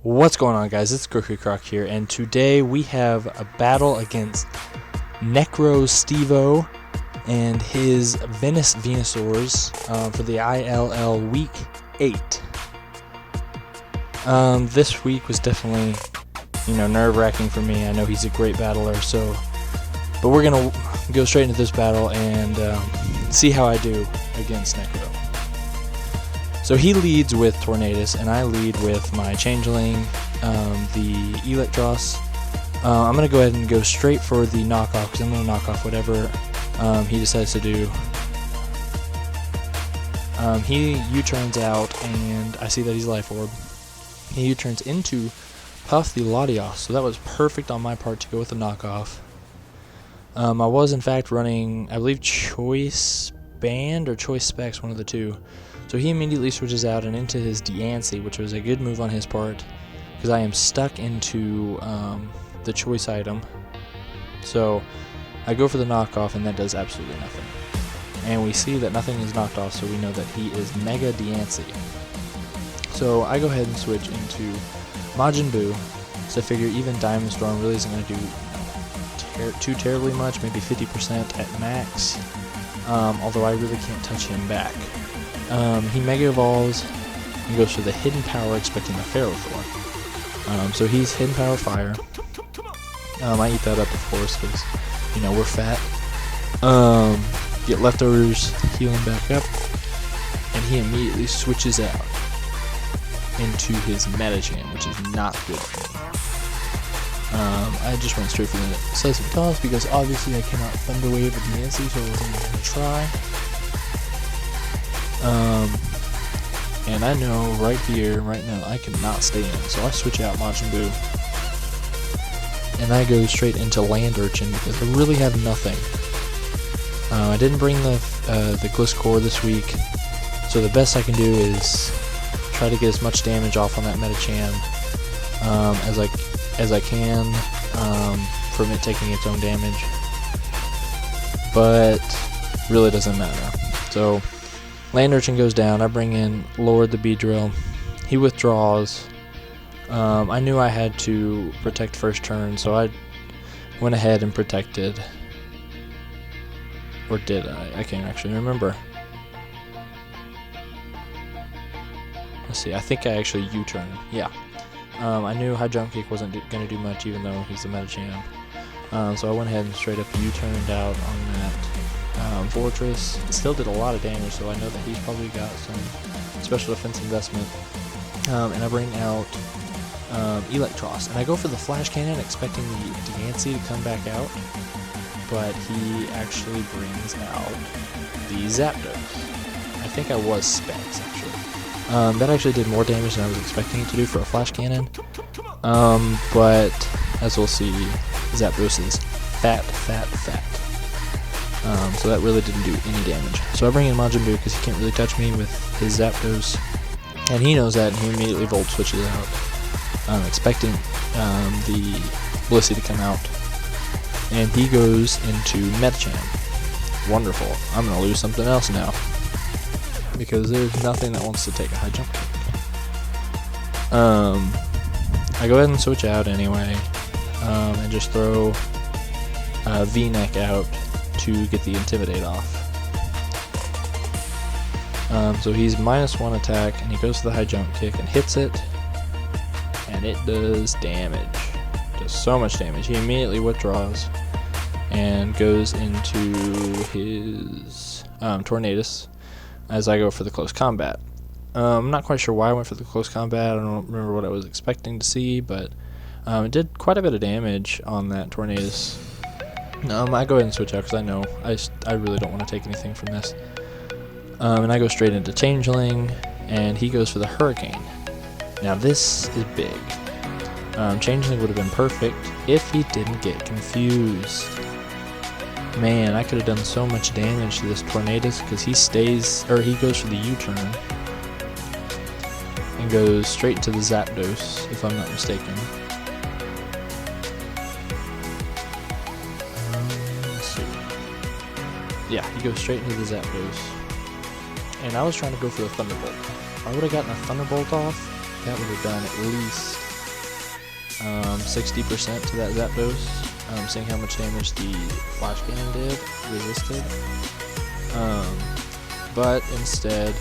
What's going on, guys? It's Grocery Croc here, and today we have a battle against Necro Stevo and his Venice Venusaurs for the I.L.L. Week 8. This week was definitely, nerve-wracking for me. I know he's a great battler, but we're gonna go straight into this battle and see how I do against Necro. So he leads with Tornadus, and I lead with my Changeling, the Electros. I'm going to go ahead and go straight for the knockoff, because I'm going to knock off whatever he decides to do. He U-turns out, and I see that he's Life Orb. He U-turns into Puff the Latios, so that was perfect on my part to go with the knockoff. I was, in fact, running, I believe, Choice Band or Choice Specs, one of the two. So he immediately switches out and into his Diancie, which was a good move on his part, because I am stuck into the choice item. So I go for the knockoff, and that does absolutely nothing. And we see that nothing is knocked off, so we know that he is Mega Diancie. So I go ahead and switch into Majin Buu, so I figure even Diamond Storm really isn't going to do too terribly much, maybe 50% at max, although I really can't touch him back. He Mega Evolves and goes for the Hidden Power, expecting the Fareoh Cloud. So he's Hidden Power Fire. I eat that up, of course, because, we're fat. Get leftovers, heal him back up, and he immediately switches out into his Metachan, which is not good for me. I just went straight for the Seismic Toss, because obviously I cannot Thunder Wave with Nancy, so I wasn't even going to try. And I know right here, right now, I cannot stay in, so I switch out Majin Buu, and I go straight into Land Urchin because I really have nothing. I didn't bring the Gliscor this week, so the best I can do is try to get as much damage off on that Metachan as I can from it taking its own damage, but really doesn't matter. So Land Urchin goes down, I bring in Lord the Beedrill, he withdraws. I knew I had to protect first turn, so I went ahead and protected. Or did I? I can't actually remember. Let's see, I think I actually U-turned, yeah. I knew High Jump Kick wasn't going to do much, even though he's the Metachan. So I went ahead and straight up U-turned out on that. Fortress. It still did a lot of damage, so I know that he's probably got some special defense investment. And I bring out Electros, and I go for the Flash Cannon, expecting the Diancie to come back out, but he actually brings out the Zapdos. I think I was Specs, actually. That actually did more damage than I was expecting it to do for a Flash Cannon, but as we'll see, Zapdos is fat. So that really didn't do any damage. So I bring in Majin Buu because he can't really touch me with his Zapdos, and he knows that, and he immediately Volt switches out, expecting the Blissey to come out, and he goes into Metachan. Wonderful. I'm going to lose something else now, because there's nothing that wants to take a high jump kick. I go ahead and switch out anyway, and just throw V-Neck out to get the Intimidate off. So he's -1 attack, and he goes to the high jump kick and hits it, and it does damage. Does so much damage. He immediately withdraws and goes into his Tornadus as I go for the close combat. I'm not quite sure why I went for the close combat. I don't remember what I was expecting to see, but it did quite a bit of damage on that Tornadus. I go ahead and switch out because I know I really don't want to take anything from this. And I go straight into Changeling, and he goes for the Hurricane. Now this is big. Changeling would have been perfect if he didn't get confused. Man, I could have done so much damage to this Tornadus because he goes for the U-turn and goes straight to the Zapdos, if I'm not mistaken. Yeah, he goes straight into the Zapdos. And I was trying to go for the Thunderbolt. If I would have gotten a Thunderbolt off, that would have done at least 60% to that Zapdos, seeing how much damage the Flash Cannon did, resisted. But instead,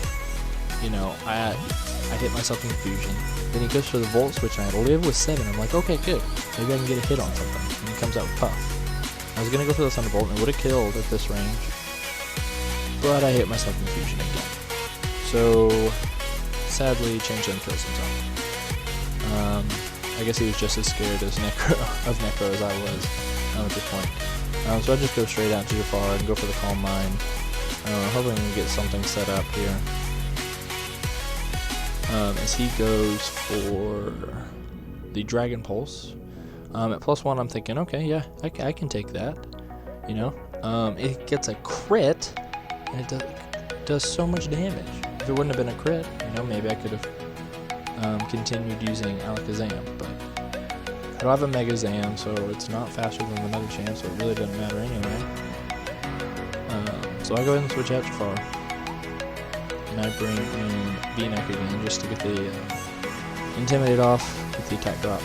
you know, I hit myself in Confusion. Then he goes for the Volt Switch, and I live with 7. I'm like, okay, good. Maybe I can get a hit on something. And he comes out with Puff. I was going to go for the Thunderbolt, and it would have killed at this range. But I hit myself in Confusion again. So, sadly, Change then kills himself. I guess he was just as scared as Necro as I was at this point. So I just go straight out to Jafar and go for the Calm Mind. Hoping to get something set up here. As he goes for the Dragon Pulse. At +1, I'm thinking, okay, yeah, I can take that. You know, it gets a crit, and it does so much damage. If it wouldn't have been a crit, you know, maybe I could have continued using Alakazam, but I don't have a Mega Zam, so it's not faster than the Mega Champ, so it really doesn't matter anyway. So I go ahead and switch out Jafar, and I bring in V-Neck again just to get the Intimidate off with the attack drop.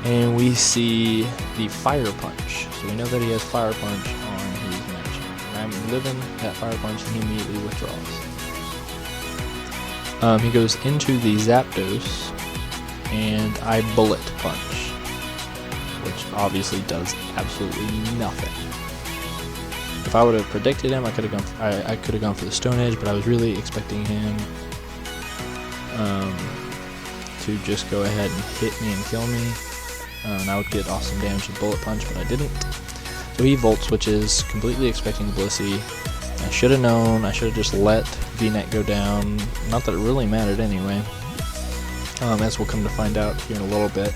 And we see the Fire Punch, so we know that he has Fire Punch on his Mega Champ. I'm living that Fire Punch, and he immediately withdraws. He goes into the Zapdos, and I Bullet Punch, which obviously does absolutely nothing. If I would have predicted him, I could have gone for the Stone Edge, but I was really expecting him to just go ahead and hit me and kill me, and I would get awesome damage with Bullet Punch, but I didn't. So he Volt Switches, completely expecting the Blissey. I should have known. I should have just let V-Neck go down. Not that it really mattered anyway, as we'll come to find out here in a little bit.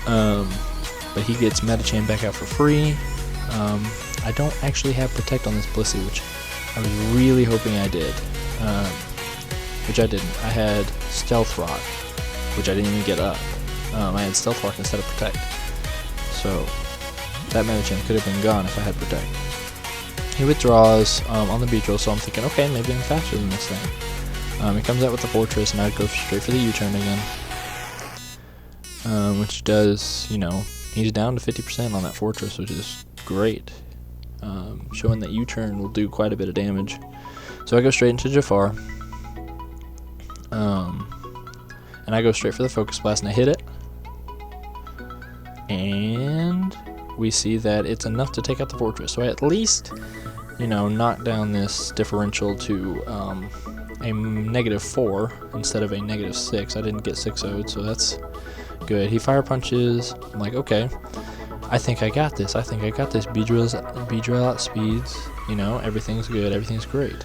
But he gets Medicham back out for free. I don't actually have Protect on this Blissey, which I was really hoping I did, which I didn't. I had Stealth Rock, which I didn't even get up. I had Stealth Rock instead of Protect, so that Medicham could have been gone if I had Protect. He withdraws on the Beedrill, so I'm thinking, okay, maybe I'm faster than this thing. He comes out with the Fortress, and I'd go straight for the U-turn again, which does, you know, he's down to 50% on that Fortress, which is great. Showing that U-turn will do quite a bit of damage. So I go straight into Jafar, and I go straight for the Focus Blast, and I hit it, and we see that it's enough to take out the Fortress. So I at least, you know, knock down this differential to a -4 instead of a -6. I didn't get 6-0'd, so that's good. He Fire Punches. I'm like, okay, I think I got this. Beedrill outspeeds. You know, everything's good. Everything's great.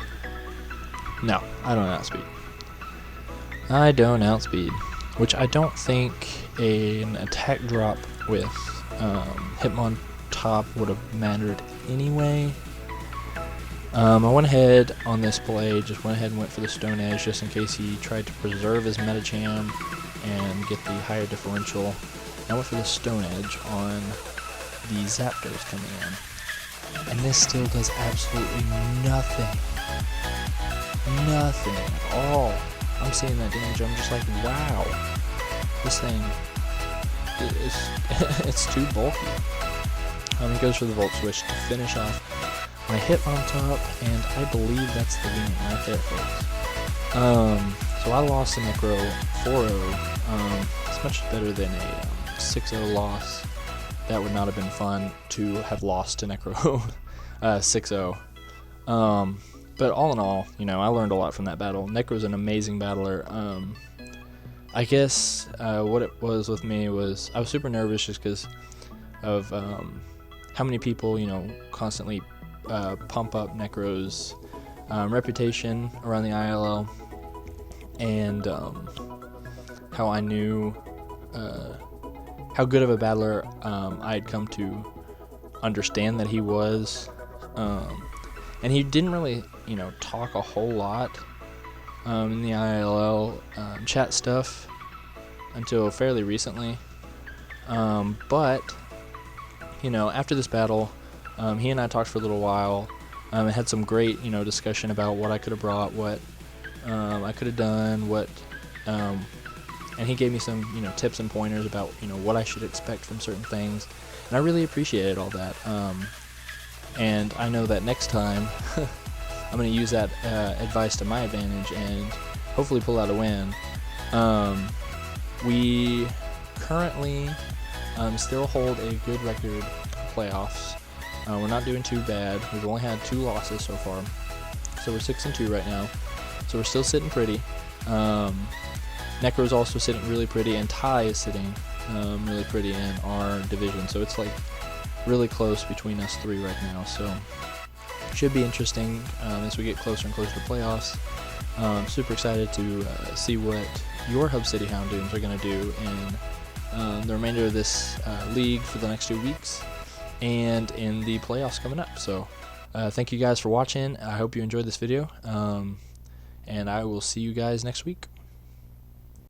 No, I don't outspeed. Which I don't think an attack drop with Hitmontop would have mattered anyway. I went ahead on this play, just went ahead and went for the Stone Edge just in case he tried to preserve his Medicham and get the higher differential. I went for the Stone Edge on the Zapdos coming in, and this still does absolutely nothing at all. I'm seeing that damage, I'm just like, wow, this thing it's too bulky. He goes for the Volt Switch to finish off my Hitmontop, and I believe that's the game right there, folks. So I lost to Necro 4-0. It's much better than a 6-0 loss. That would not have been fun to have lost to Necro 6-0. But all in all, you know, I learned a lot from that battle. Necro's an amazing battler. I guess what it was with me was I was super nervous just because of how many people, you know, constantly pump up Necro's reputation around the I.L.L. and how I knew how good of a battler I had come to understand that he was. And he didn't really, you know, talk a whole lot in the I.L.L. Chat stuff until fairly recently. But, you know, after this battle, he and I talked for a little while. I had some great, you know, discussion about what I could have brought, what I could have done, what and he gave me some, tips and pointers about, what I should expect from certain things, and I really appreciated all that. And I know that next time I'm going to use that advice to my advantage and hopefully pull out a win. We currently still hold a good record for playoffs. We're not doing too bad. We've only had 2 losses so far, so we're 6-2 right now. So we're still sitting pretty. Necro's also sitting really pretty, and Ty is sitting really pretty in our division. So it's like really close between us 3 right now. So should be interesting as we get closer and closer to playoffs. Super excited to see what your Hub City Houndooms are going to do in the remainder of this league for the next 2 weeks and in the playoffs coming up. So thank you guys for watching. I hope you enjoyed this video, and I will see you guys next week.